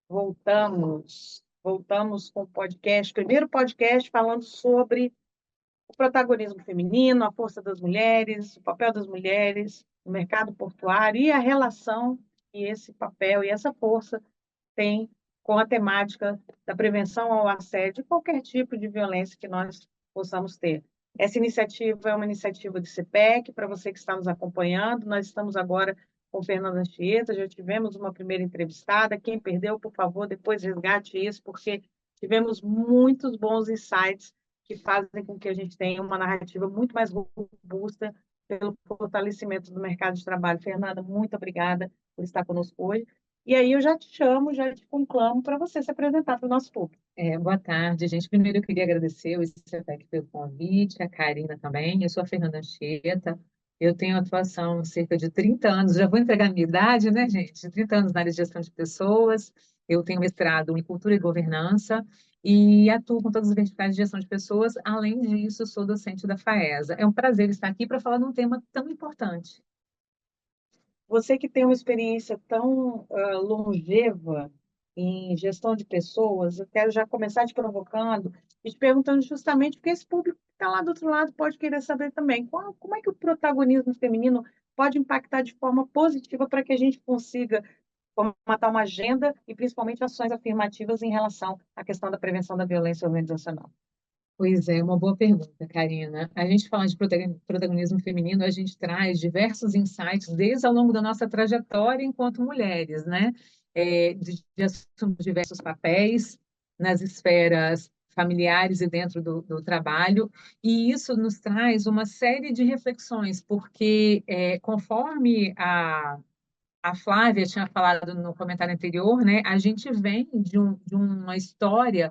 Voltamos com o podcast, primeiro podcast falando sobre o protagonismo feminino, a força das mulheres, o papel das mulheres no mercado portuário e a relação que esse papel e essa força têm com a temática da prevenção ao assédio e qualquer tipo de violência que nós possamos ter. Essa iniciativa é uma iniciativa do CPEC, para você que está nos acompanhando. Nós estamos agora com Fernanda Anchieta, já tivemos uma primeira entrevistada. Quem perdeu, por favor, depois resgate isso, porque tivemos muitos bons insights que fazem com que a gente tenha uma narrativa muito mais robusta pelo fortalecimento do mercado de trabalho. Fernanda, muito obrigada por estar conosco hoje. E aí eu já te chamo, já te conclamo para você se apresentar para o nosso público. Boa tarde, gente. Primeiro eu queria agradecer o ICETEC pelo convite, a Karina também. Eu sou a Fernanda Anchieta, eu tenho atuação há cerca de 30 anos, já vou entregar a minha idade, né, gente? 30 anos na área de gestão de pessoas, eu tenho mestrado em cultura e governança e atuo com todas as verticais de gestão de pessoas. Além disso, sou docente da FAESA. É um prazer estar aqui para falar de um tema tão importante. Você que tem uma experiência tão longeva em gestão de pessoas, eu quero já começar te provocando e te perguntando justamente porque esse público que está lá do outro lado pode querer saber também como é que o protagonismo feminino pode impactar de forma positiva para que a gente consiga formatar uma agenda e principalmente ações afirmativas em relação à questão da prevenção da violência organizacional. Pois é, uma boa pergunta, Karina. A gente fala de protagonismo feminino, a gente traz diversos insights desde ao longo da nossa trajetória enquanto mulheres, né? De assumir diversos papéis nas esferas familiares e dentro do trabalho, e isso nos traz uma série de reflexões, porque conforme a Flávia tinha falado no comentário anterior, né? A gente vem de uma história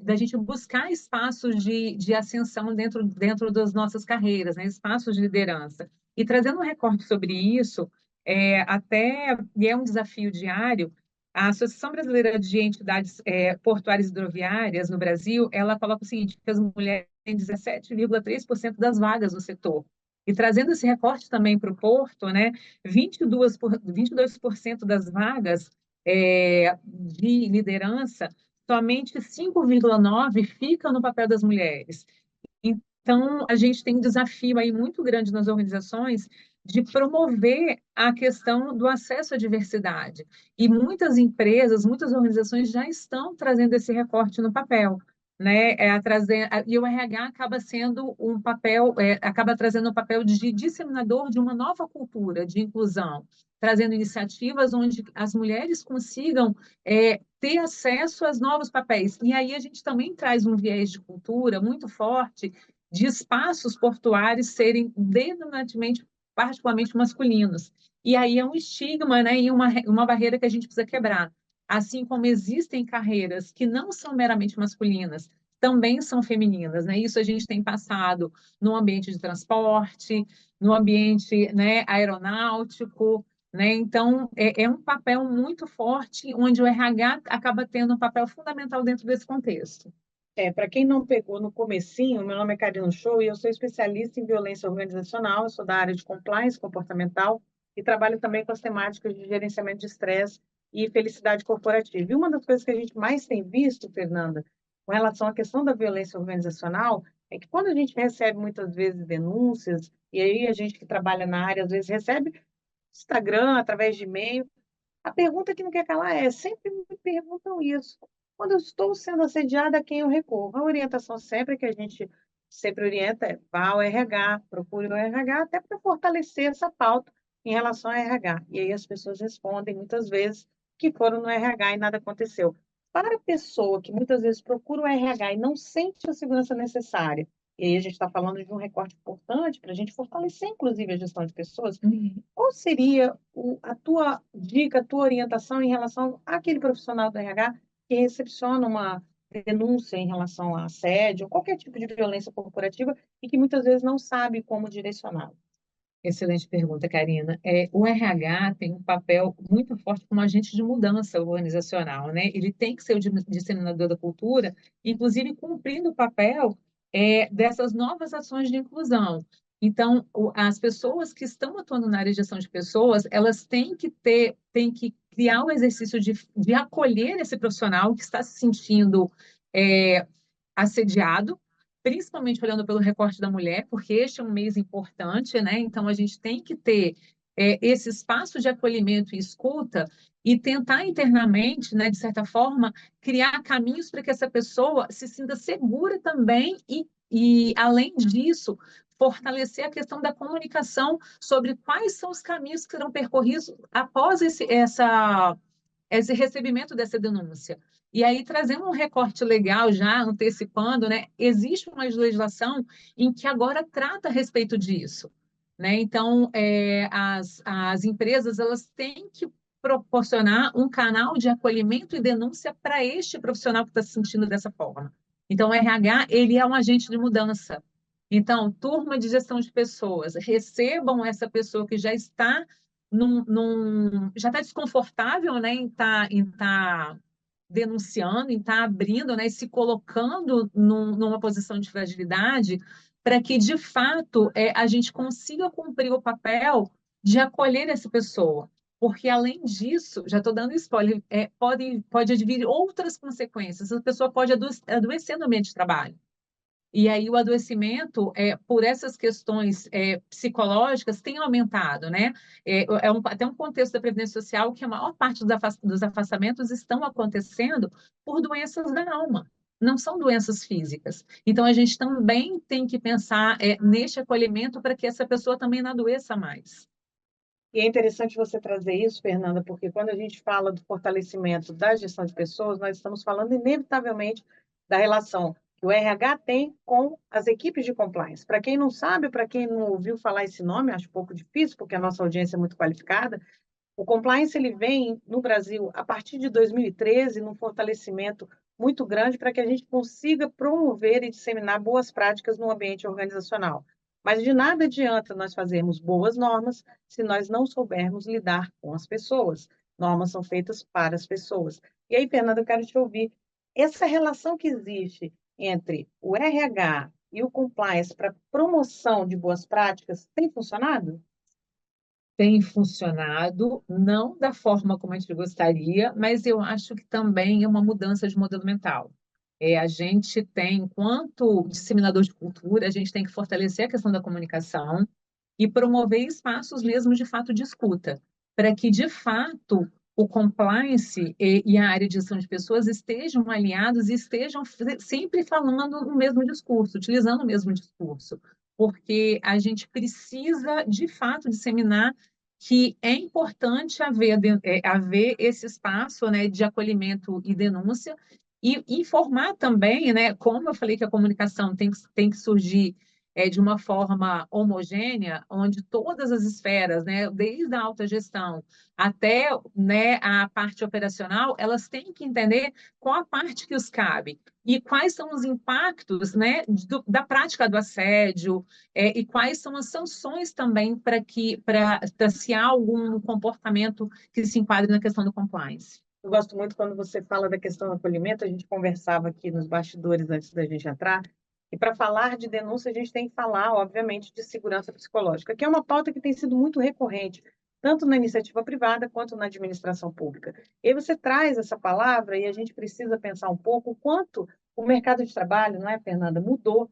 da gente buscar espaços de ascensão dentro das nossas carreiras, né? Espaços de liderança. E trazendo um recorte sobre isso, e é um desafio diário, a Associação Brasileira de Entidades Portuárias e Hidroviárias no Brasil, ela coloca o seguinte, que as mulheres têm 17,3% das vagas no setor. E trazendo esse recorte também para o Porto, né, 22% das vagas de liderança, somente 5,9% ficam no papel das mulheres. Então, a gente tem um desafio aí muito grande nas organizações de promover a questão do acesso à diversidade. E muitas empresas, muitas organizações já estão trazendo esse recorte no papel. Né, e o RH acaba sendo um papel, acaba trazendo um papel de disseminador de uma nova cultura de inclusão, trazendo iniciativas onde as mulheres consigam ter acesso aos novos papéis. E aí a gente também traz um viés de cultura muito forte de espaços portuários serem denominativamente, particularmente masculinos. E aí é um estigma, né, e uma barreira que a gente precisa quebrar. Assim como existem carreiras que não são meramente masculinas, também são femininas, né? Isso a gente tem passado no ambiente de transporte, no ambiente, né, aeronáutico, né? Então, é um papel muito forte, onde o RH acaba tendo um papel fundamental dentro desse contexto. Para quem não pegou no comecinho, meu nome é Karina Show e eu sou especialista em violência organizacional, eu sou da área de compliance comportamental e trabalho também com as temáticas de gerenciamento de estresse e felicidade corporativa. E uma das coisas que a gente mais tem visto, Fernanda, com relação à questão da violência organizacional, é que quando a gente recebe muitas vezes denúncias, e aí a gente que trabalha na área às vezes recebe Instagram, através de e-mail, a pergunta que não quer calar é: sempre me perguntam isso. Quando eu estou sendo assediada, a quem eu recorro? A orientação sempre que a gente sempre orienta é: vá ao RH, procure o RH, até para fortalecer essa pauta em relação ao RH. E aí as pessoas respondem muitas vezes que foram no RH e nada aconteceu. Para a pessoa que muitas vezes procura o RH e não sente a segurança necessária, e aí a gente está falando de um recorte importante para a gente fortalecer, inclusive, a gestão de pessoas, qual seria a tua dica, a tua orientação em relação àquele profissional do RH que recepciona uma denúncia em relação a assédio, ou qualquer tipo de violência corporativa e que muitas vezes não sabe como direcioná-lo? Excelente pergunta, Karina. O RH tem um papel muito forte como agente de mudança organizacional, né? Ele tem que ser o disseminador da cultura, inclusive cumprindo o papel dessas novas ações de inclusão. Então, as pessoas que estão atuando na área de gestão de pessoas, elas têm que criar o exercício de acolher esse profissional que está se sentindo é, assediado, principalmente olhando pelo recorte da mulher, porque este é um mês importante, né? Então, a gente tem que ter esse espaço de acolhimento e escuta e tentar internamente, né, de certa forma, criar caminhos para que essa pessoa se sinta segura também e além disso, fortalecer a questão da comunicação sobre quais são os caminhos que serão percorridos após esse recebimento dessa denúncia. E aí, trazendo um recorte legal já, antecipando, né, existe uma legislação em que agora trata a respeito disso. Né? Então, as empresas elas têm que proporcionar um canal de acolhimento e denúncia para este profissional que está se sentindo dessa forma. Então, o RH ele é um agente de mudança. Então, turma de gestão de pessoas, recebam essa pessoa que já está já está desconfortável, né, em tá denunciando, em estar abrindo, né, se colocando numa posição de fragilidade, para que, de fato, a gente consiga cumprir o papel de acolher essa pessoa. Porque, além disso, já estou dando spoiler, pode advir outras consequências. A pessoa pode adoecer no ambiente de trabalho. E aí o adoecimento, por essas questões psicológicas, tem aumentado, né? Até um contexto da Previdência Social que a maior parte dos afastamentos estão acontecendo por doenças da alma, não são doenças físicas. Então, a gente também tem que pensar neste acolhimento para que essa pessoa também não adoeça mais. E é interessante você trazer isso, Fernanda, porque quando a gente fala do fortalecimento da gestão de pessoas, nós estamos falando inevitavelmente da relação que o RH tem com as equipes de compliance. Para quem não sabe, para quem não ouviu falar esse nome, acho um pouco difícil, porque a nossa audiência é muito qualificada, o compliance ele vem no Brasil a partir de 2013, num fortalecimento muito grande para que a gente consiga promover e disseminar boas práticas no ambiente organizacional. Mas de nada adianta nós fazermos boas normas se nós não soubermos lidar com as pessoas. Normas são feitas para as pessoas. E aí, Fernanda, eu quero te ouvir. Essa relação que existe entre o RH e o compliance para promoção de boas práticas tem funcionado? Tem funcionado, não da forma como a gente gostaria, mas eu acho que também é uma mudança de modelo mental. A gente tem, enquanto disseminador de cultura, a gente tem que fortalecer a questão da comunicação e promover espaços mesmo de fato de escuta, para que, de fato, o compliance e a área de gestão de pessoas estejam alinhados e estejam sempre falando o mesmo discurso, utilizando o mesmo discurso, porque a gente precisa, de fato, disseminar que é importante haver esse espaço, né, de acolhimento e denúncia, e informar também, né, como eu falei que a comunicação tem que surgir de uma forma homogênea, onde todas as esferas, né, desde a alta gestão até, né, a parte operacional, elas têm que entender qual a parte que os cabe e quais são os impactos, né, da prática do assédio, e quais são as sanções também para se há algum comportamento que se enquadre na questão do compliance. Eu gosto muito quando você fala da questão do acolhimento, a gente conversava aqui nos bastidores antes da gente entrar, e para falar de denúncia, a gente tem que falar, obviamente, de segurança psicológica, que é uma pauta que tem sido muito recorrente, tanto na iniciativa privada quanto na administração pública. E aí você traz essa palavra e a gente precisa pensar um pouco o quanto o mercado de trabalho, não é, Fernanda, mudou.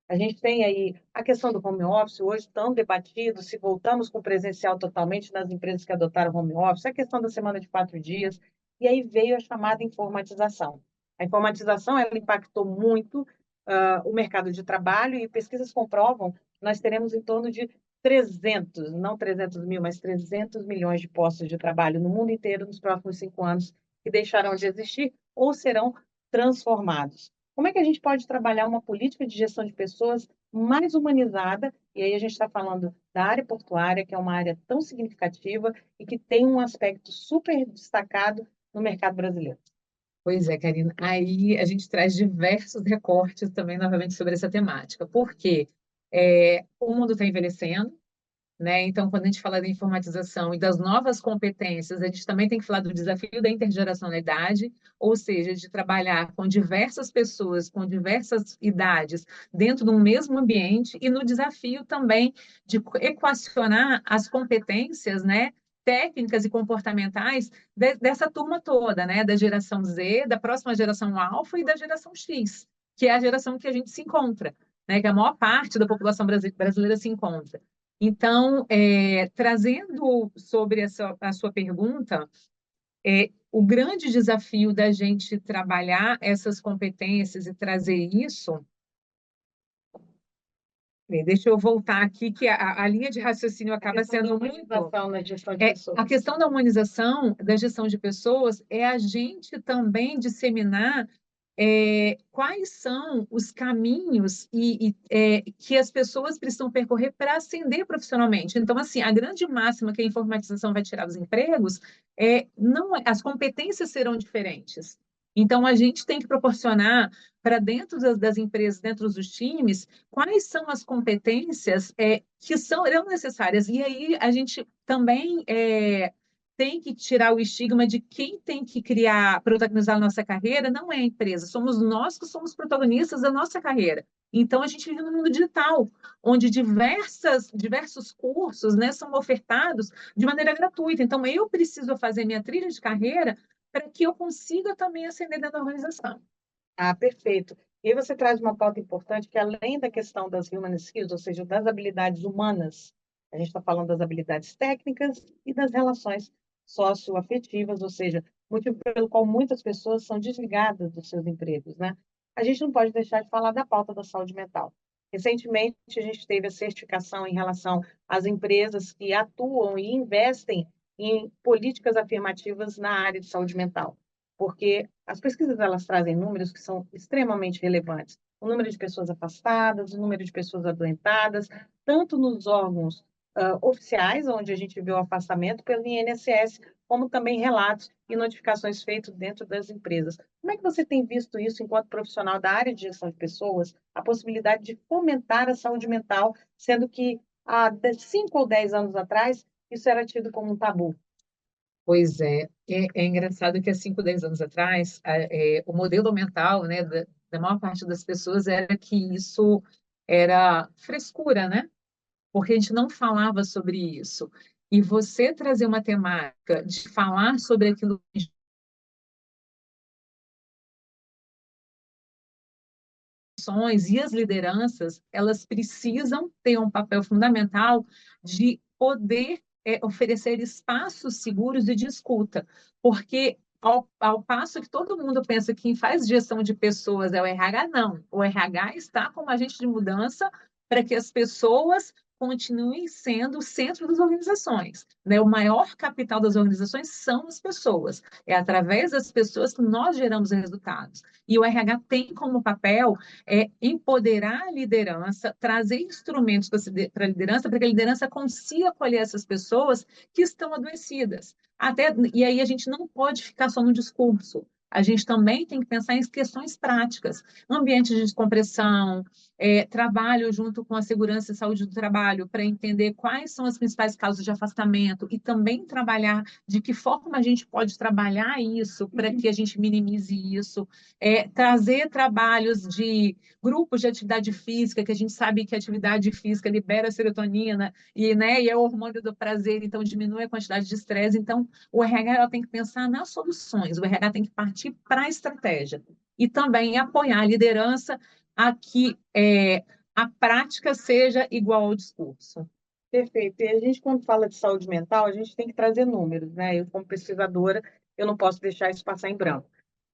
A gente tem aí a questão do home office, hoje tão debatido, se voltamos com presencial totalmente nas empresas que adotaram home office, a questão da semana de 4 dias, e aí veio a chamada informatização. A informatização ela impactou muito o mercado de trabalho e pesquisas comprovam que nós teremos em torno de 300, não 300 mil, mas 300 milhões de postos de trabalho no mundo inteiro nos próximos 5 anos que deixarão de existir ou serão transformados. Como é que a gente pode trabalhar uma política de gestão de pessoas mais humanizada? E aí a gente está falando da área portuária, que é uma área tão significativa e que tem um aspecto super destacado no mercado brasileiro. Pois é, Karina. Aí a gente traz diversos recortes também, novamente, sobre essa temática. Porque o mundo está envelhecendo, né? Então, quando a gente fala da informatização e das novas competências, a gente também tem que falar do desafio da intergeracionalidade, ou seja, de trabalhar com diversas pessoas, com diversas idades, dentro de um mesmo ambiente, e no desafio também de equacionar as competências, né? Técnicas e comportamentais dessa turma toda, né? Da geração Z, da próxima geração Alfa e da geração X, que é a geração que a gente se encontra, né? Que a maior parte da população brasileira se encontra. Então, trazendo sobre a sua pergunta, o grande desafio da gente trabalhar essas competências e trazer isso. Deixa eu voltar aqui, que a linha de raciocínio acaba sendo muito. Na gestão de pessoas. A questão da humanização da gestão de pessoas é a gente também disseminar quais são os caminhos que as pessoas precisam percorrer para ascender profissionalmente. Então, assim, a grande máxima que a informatização vai tirar dos empregos não, as competências serão diferentes. Então, a gente tem que proporcionar para dentro das empresas, dentro dos times, quais são as competências que serão necessárias. E aí a gente também tem que tirar o estigma de quem tem que criar, protagonizar a nossa carreira, não é a empresa, somos nós que somos protagonistas da nossa carreira. Então, a gente vive no mundo digital, onde diversos cursos, né, são ofertados de maneira gratuita. Então, eu preciso fazer minha trilha de carreira para que eu consiga também ascender dentro da organização. Ah, perfeito. E aí você traz uma pauta importante que, além da questão das human skills, ou seja, das habilidades humanas, a gente está falando das habilidades técnicas e das relações socioafetivas, ou seja, motivo pelo qual muitas pessoas são desligadas dos seus empregos, né? A gente não pode deixar de falar da pauta da saúde mental. Recentemente, a gente teve a certificação em relação às empresas que atuam e investem em políticas afirmativas na área de saúde mental, porque as pesquisas elas trazem números que são extremamente relevantes. O número de pessoas afastadas, o número de pessoas adoentadas, tanto nos órgãos oficiais, onde a gente vê o afastamento pelo INSS, como também relatos e notificações feitas dentro das empresas. Como é que você tem visto isso enquanto profissional da área de gestão de pessoas, a possibilidade de fomentar a saúde mental, sendo que há 5 ou 10 anos atrás isso era tido como um tabu? Pois é engraçado que há 5, 10 anos atrás, o modelo mental, né, da maior parte das pessoas era que isso era frescura, né? Porque a gente não falava sobre isso. E você trazer uma temática de falar sobre aquilo e as lideranças, elas precisam ter um papel fundamental de poder oferecer espaços seguros de escuta, porque ao passo que todo mundo pensa que quem faz gestão de pessoas é o RH, não. O RH está como agente de mudança para que as pessoas continuem sendo o centro das organizações, né? O maior capital das organizações são as pessoas. É através das pessoas que nós geramos resultados. E o RH tem como papel empoderar a liderança, trazer instrumentos para a liderança, para que a liderança consiga acolher essas pessoas que estão adoecidas. E aí a gente não pode ficar só no discurso. A gente também tem que pensar em questões práticas, ambientes de descompressão, trabalho junto com a segurança e saúde do trabalho para entender quais são as principais causas de afastamento e também trabalhar de que forma a gente pode trabalhar isso para que a gente minimize isso, trazer trabalhos de grupos de atividade física, que a gente sabe que a atividade física libera serotonina e é o hormônio do prazer, então diminui a quantidade de estresse. Então, o RH ela tem que pensar nas soluções, o RH tem que partir para a estratégia e também apoiar a liderança a que a prática seja igual ao discurso. Perfeito. E a gente, quando fala de saúde mental, a gente tem que trazer números, né? Eu, como pesquisadora, eu não posso deixar isso passar em branco.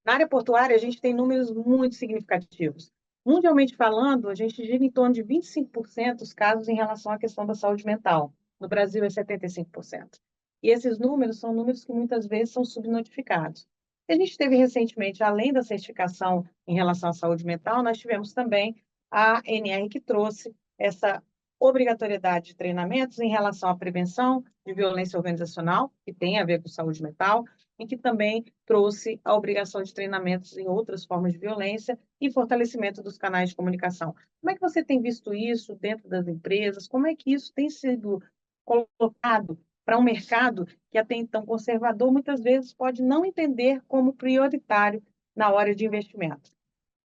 Na área portuária, a gente tem números muito significativos. Mundialmente falando, a gente gira em torno de 25% dos casos em relação à questão da saúde mental. No Brasil, é 75%. E esses números são números que muitas vezes são subnotificados. A gente teve recentemente, além da certificação em relação à saúde mental, nós tivemos também a ANR que trouxe essa obrigatoriedade de treinamentos em relação à prevenção de violência organizacional, que tem a ver com saúde mental, e que também trouxe a obrigação de treinamentos em outras formas de violência e fortalecimento dos canais de comunicação. Como é que você tem visto isso dentro das empresas? Como é que isso tem sido colocado para um mercado que até então conservador, muitas vezes pode não entender como prioritário na hora de investimento?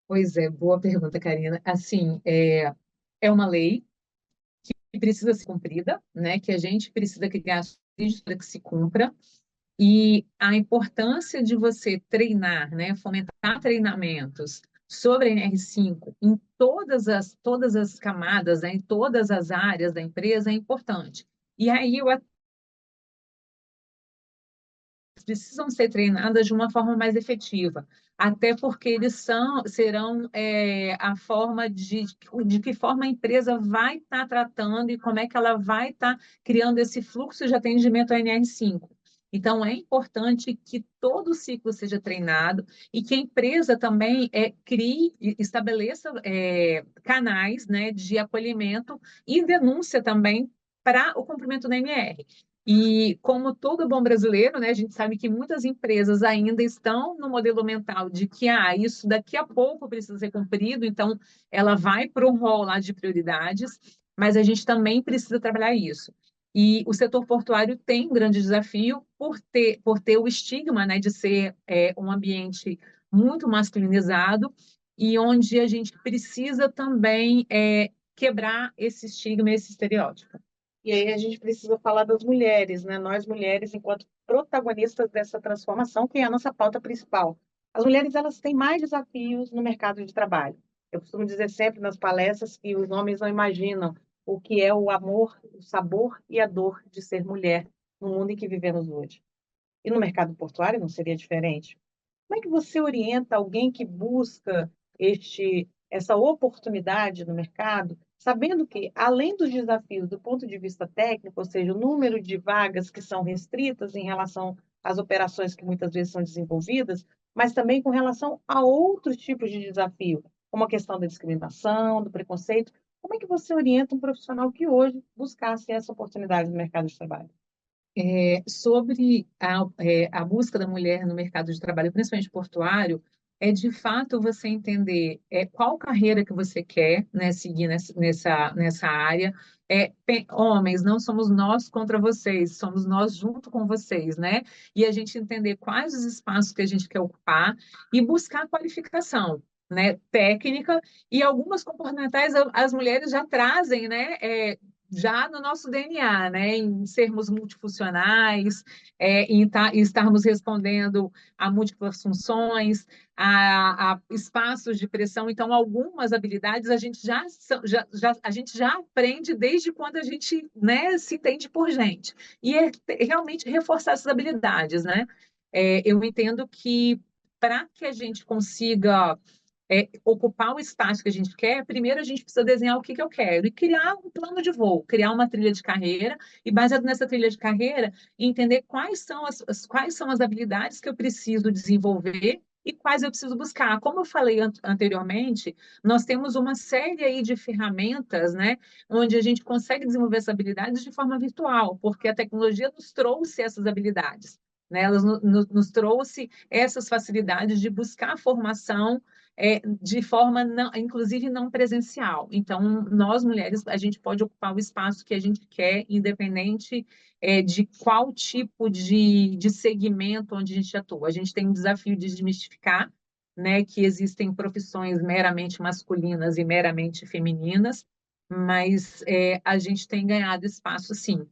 Pois é, boa pergunta, Karina. Assim, é uma lei que precisa ser cumprida, né? Que a gente precisa criar ações para que se cumpra. E a importância de você treinar, né? Fomentar treinamentos sobre a NR5 em todas as camadas, né? Em todas as áreas da empresa é importante. E aí eu precisam ser treinadas de uma forma mais efetiva, até porque serão a forma de que forma a empresa vai estar tratando e como é que ela vai estar criando esse fluxo de atendimento à NR5. Então, é importante que todo o ciclo seja treinado e que a empresa também crie e estabeleça canais, né, de acolhimento e denúncia também para o cumprimento da NR. E como todo bom brasileiro, né, a gente sabe que muitas empresas ainda estão no modelo mental de que isso daqui a pouco precisa ser cumprido, então ela vai para um rol lá de prioridades, mas a gente também precisa trabalhar isso. E o setor portuário tem um grande desafio por ter o estigma, né, de ser um ambiente muito masculinizado e onde a gente precisa também quebrar esse estigma, esse estereótipo. E aí a gente precisa falar das mulheres, né? Nós mulheres, enquanto protagonistas dessa transformação, que é a nossa pauta principal. As mulheres, elas têm mais desafios no mercado de trabalho. Eu costumo dizer sempre nas palestras que os homens não imaginam o que é o amor, o sabor e a dor de ser mulher no mundo em que vivemos hoje. E no mercado portuário não seria diferente. Como é que você orienta alguém que busca essa oportunidade no mercado, sabendo que, além dos desafios do ponto de vista técnico, ou seja, o número de vagas que são restritas em relação às operações que muitas vezes são desenvolvidas, mas também com relação a outros tipos de desafio, como a questão da discriminação, do preconceito, como é que você orienta um profissional que hoje buscasse essa oportunidade no mercado de trabalho? Sobre a busca da mulher no mercado de trabalho, principalmente portuário, é de fato você entender qual carreira que você quer, né, seguir nessa área. Homens, não somos nós contra vocês, somos nós junto com vocês, né? E a gente entender quais os espaços que a gente quer ocupar e buscar qualificação, né, técnica, e algumas comportamentais as mulheres já trazem, né? Já no nosso DNA, né, em sermos multifuncionais, em estarmos respondendo a múltiplas funções, a espaços de pressão. Então, algumas habilidades a gente a gente já aprende desde quando a gente, né, se entende por gente. E realmente reforçar essas habilidades, né? Eu entendo que para que a gente consiga ocupar o espaço que a gente quer, primeiro a gente precisa desenhar o que eu quero e criar um plano de voo, criar uma trilha de carreira e, baseado nessa trilha de carreira, entender quais são as habilidades que eu preciso desenvolver e quais eu preciso buscar. Como eu falei anteriormente, nós temos uma série aí de ferramentas, né, onde a gente consegue desenvolver essas habilidades de forma virtual, porque a tecnologia nos trouxe essas habilidades. Né, ela nos trouxe essas facilidades de buscar formação de forma, não, inclusive, não presencial. Então, nós, mulheres, a gente pode ocupar o espaço que a gente quer, independente de qual tipo de segmento onde a gente atua. A gente tem um desafio de desmistificar, né, que existem profissões meramente masculinas e meramente femininas, mas a gente tem ganhado espaço, sim.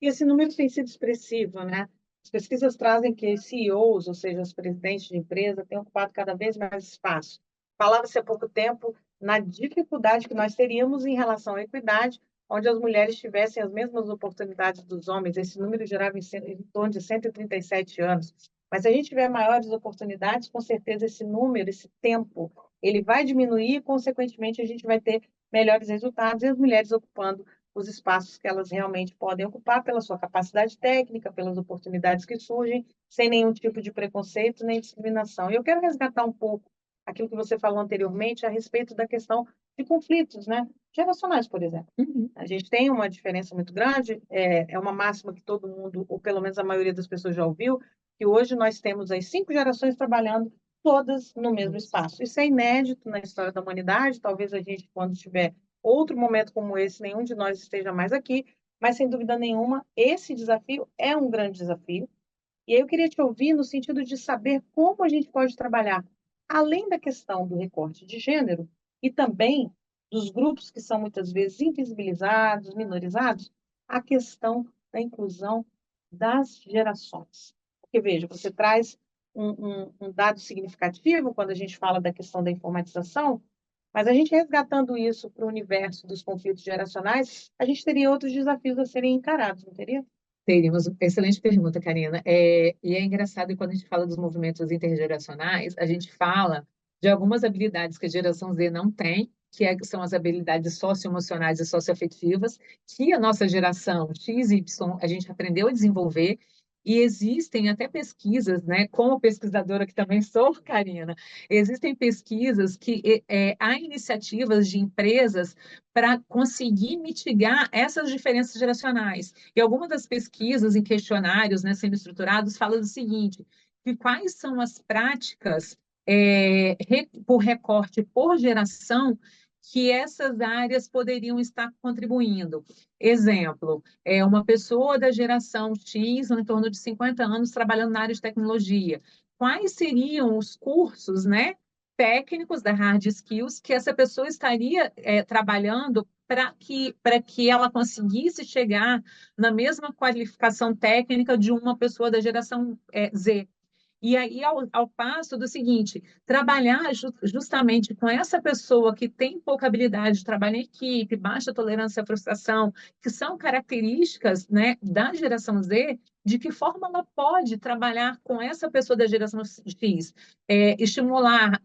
E esse número tem sido expressivo, né? As pesquisas trazem que CEOs, ou seja, os presidentes de empresa, têm ocupado cada vez mais espaço. Falava-se há pouco tempo na dificuldade que nós teríamos em relação à equidade, onde as mulheres tivessem as mesmas oportunidades dos homens. Esse número gerava em torno de 137 anos. Mas se a gente tiver maiores oportunidades, com certeza esse número, esse tempo, ele vai diminuir e, consequentemente, a gente vai ter melhores resultados e as mulheres ocupando os espaços que elas realmente podem ocupar pela sua capacidade técnica, pelas oportunidades que surgem, sem nenhum tipo de preconceito nem discriminação. E eu quero resgatar um pouco aquilo que você falou anteriormente a respeito da questão de conflitos, né? Geracionais, por exemplo. Uhum. A gente tem uma diferença muito grande, é uma máxima que todo mundo, ou pelo menos a maioria das pessoas já ouviu, que hoje nós temos as 5 gerações trabalhando todas no mesmo espaço. Isso é inédito na história da humanidade, talvez a gente, quando tiver outro momento como esse, nenhum de nós esteja mais aqui, mas sem dúvida nenhuma, esse desafio é um grande desafio. E aí eu queria te ouvir no sentido de saber como a gente pode trabalhar, além da questão do recorte de gênero, e também dos grupos que são muitas vezes invisibilizados, minorizados, a questão da inclusão das gerações. Porque, veja, você traz um dado significativo quando a gente fala da questão da informatização, mas a gente resgatando isso para o universo dos conflitos geracionais, a gente teria outros desafios a serem encarados, não teria? Teríamos, excelente pergunta, Karina. E é engraçado que quando a gente fala dos movimentos intergeracionais, a gente fala de algumas habilidades que a geração Z não tem, são as habilidades socioemocionais e socioafetivas, que a nossa geração X e Y a gente aprendeu a desenvolver, e existem até pesquisas, né, como pesquisadora que também sou, Karina, existem pesquisas que há iniciativas de empresas para conseguir mitigar essas diferenças geracionais. E algumas das pesquisas em questionários, né, semi-estruturados falam o seguinte, que quais são as práticas por recorte por geração que essas áreas poderiam estar contribuindo. Exemplo, uma pessoa da geração X, em torno de 50 anos, trabalhando na área de tecnologia. Quais seriam os cursos, né, técnicos da hard skills que essa pessoa estaria trabalhando para que ela conseguisse chegar na mesma qualificação técnica de uma pessoa da geração Z. E aí, ao passo do seguinte, trabalhar justamente com essa pessoa que tem pouca habilidade de trabalho em equipe, baixa tolerância à frustração, que são características, né, da geração Z, de que forma ela pode trabalhar com essa pessoa da geração X, estimular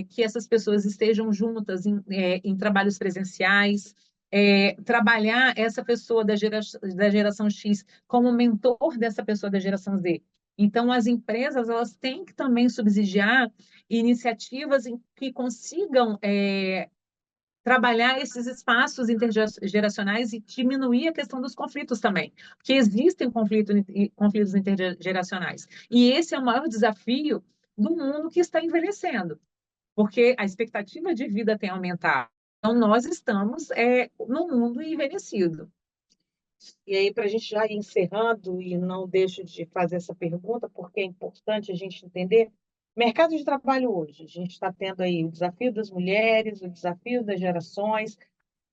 que essas pessoas estejam juntas em trabalhos presenciais, trabalhar essa pessoa da geração X como mentor dessa pessoa da geração Z. Então, as empresas elas têm que também subsidiar iniciativas em que consigam trabalhar esses espaços intergeracionais e diminuir a questão dos conflitos também, porque existem conflitos intergeracionais. E esse é o maior desafio do mundo que está envelhecendo, porque a expectativa de vida tem aumentado. Então, nós estamos no mundo envelhecido. E aí, para a gente já ir encerrando, e não deixo de fazer essa pergunta, porque é importante a gente entender, mercado de trabalho hoje, a gente está tendo aí o desafio das mulheres, o desafio das gerações,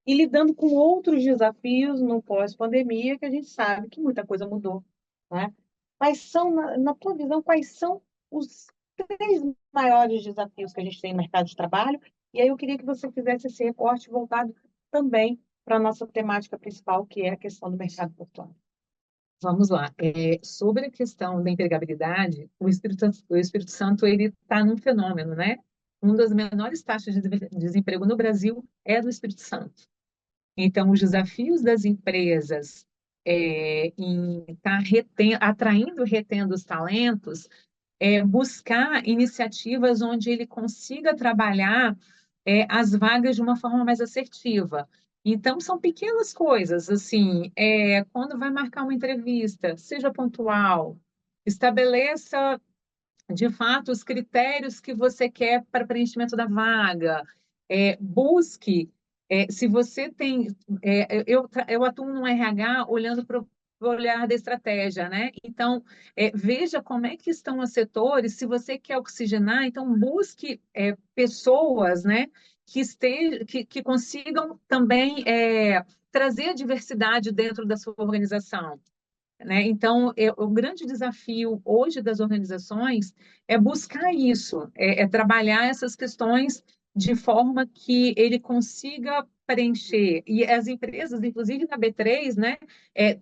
e lidando com outros desafios no pós-pandemia, que a gente sabe que muita coisa mudou, né? Mas são, na tua visão, quais são os três maiores desafios que a gente tem no mercado de trabalho? E aí eu queria que você fizesse esse recorte voltado também para a nossa temática principal, que é a questão do mercado portuário. Vamos lá. Sobre a questão da empregabilidade, o Espírito Santo ele está num fenômeno, né? Uma das menores taxas de desemprego no Brasil é do Espírito Santo. Então, os desafios das empresas em estar atraindo e retendo os talentos é buscar iniciativas onde ele consiga trabalhar as vagas de uma forma mais assertiva. Então, são pequenas coisas, assim, quando vai marcar uma entrevista, seja pontual, estabeleça, de fato, os critérios que você quer para preenchimento da vaga, busque, se você tem, eu atuo no RH olhando para o olhar da estratégia, né? Então, veja como é que estão os setores, se você quer oxigenar, então busque pessoas, né, que consigam também trazer a diversidade dentro da sua organização, né? Então, o grande desafio hoje das organizações é buscar isso, trabalhar essas questões de forma que ele consiga preencher. E as empresas, inclusive na B3, né,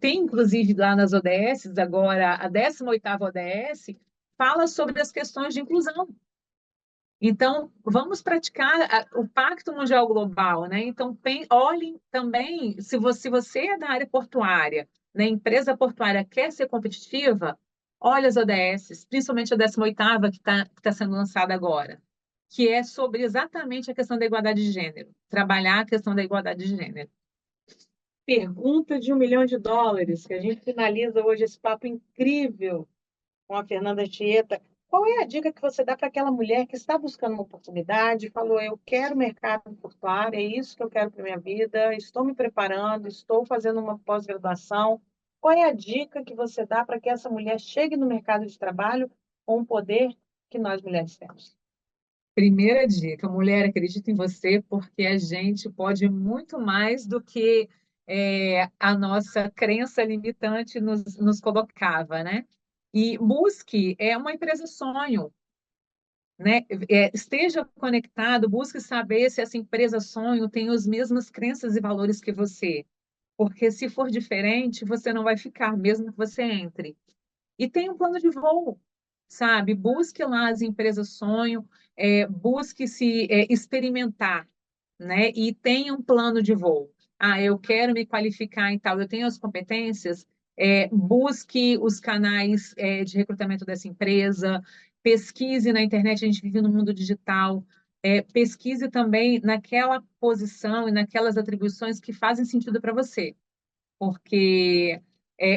tem inclusive lá nas ODS, agora a 18ª ODS, fala sobre as questões de inclusão. Então, vamos praticar o Pacto Mundial Global, né? Então, olhem também, se você é da área portuária, né, empresa portuária quer ser competitiva, olha as ODS, principalmente a 18ª que tá sendo lançada agora, que é sobre exatamente a questão da igualdade de gênero, trabalhar a questão da igualdade de gênero. Pergunta de US$ 1 milhão, que a gente finaliza hoje esse papo incrível com a Fernanda Tieta. Qual é a dica que você dá para aquela mulher que está buscando uma oportunidade, falou, eu quero mercado portuário, é isso que eu quero para minha vida, estou me preparando, estou fazendo uma pós-graduação. Qual é a dica que você dá para que essa mulher chegue no mercado de trabalho com o poder que nós mulheres temos? Primeira dica, mulher, acredita em você, porque a gente pode muito mais do que a nossa crença limitante nos colocava, né? E busque uma empresa sonho, né? Esteja conectado, busque saber se essa empresa sonho tem as mesmas crenças e valores que você, porque se for diferente, você não vai ficar, mesmo que você entre. E tem um plano de voo, sabe? Busque lá as empresas sonho, busque se experimentar, né? E tenha um plano de voo. Ah, eu quero me qualificar em tal, eu tenho as competências, busque os canais de recrutamento dessa empresa, pesquise na internet, a gente vive no mundo digital, pesquise também naquela posição e naquelas atribuições que fazem sentido para você, porque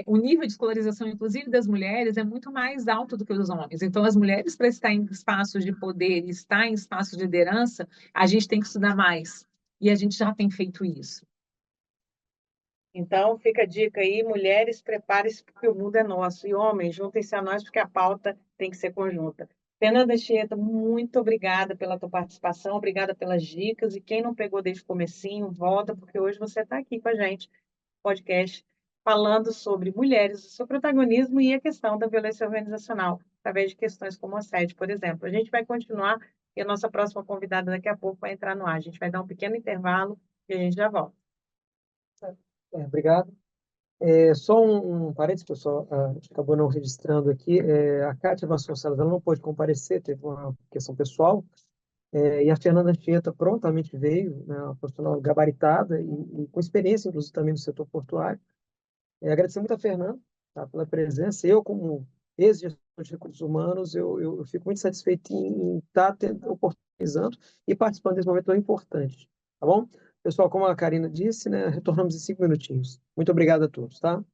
o nível de escolarização, inclusive das mulheres, é muito mais alto do que o dos homens. Então, as mulheres, para estar em espaços de poder e estar em espaços de liderança, a gente tem que estudar mais. E a gente já tem feito isso. Então, fica a dica aí, mulheres, preparem-se porque o mundo é nosso. E homens, juntem-se a nós porque a pauta tem que ser conjunta. Fernanda Anchieta, muito obrigada pela tua participação, obrigada pelas dicas. E quem não pegou desde o comecinho, volta, porque hoje você está aqui com a gente, podcast, falando sobre mulheres, o seu protagonismo e a questão da violência organizacional, através de questões como assédio, por exemplo. A gente vai continuar e a nossa próxima convidada daqui a pouco vai entrar no ar. A gente vai dar um pequeno intervalo e a gente já volta. Obrigado. Só um parênteses, pessoal, a gente acabou não registrando aqui. A Kátia Vasconcelos ela não pôde comparecer, teve uma questão pessoal, e a Fernanda Anchieta prontamente veio, né, uma profissional gabaritada e com experiência, inclusive, também no setor portuário. Agradecer muito a Fernanda, tá, pela presença. Eu, como ex-gestor de recursos humanos, eu fico muito satisfeito em estar oportunizando e participando desse momento tão importante. Tá bom? Pessoal, como a Karina disse, né, retornamos em 5 minutinhos. Muito obrigado a todos, tá?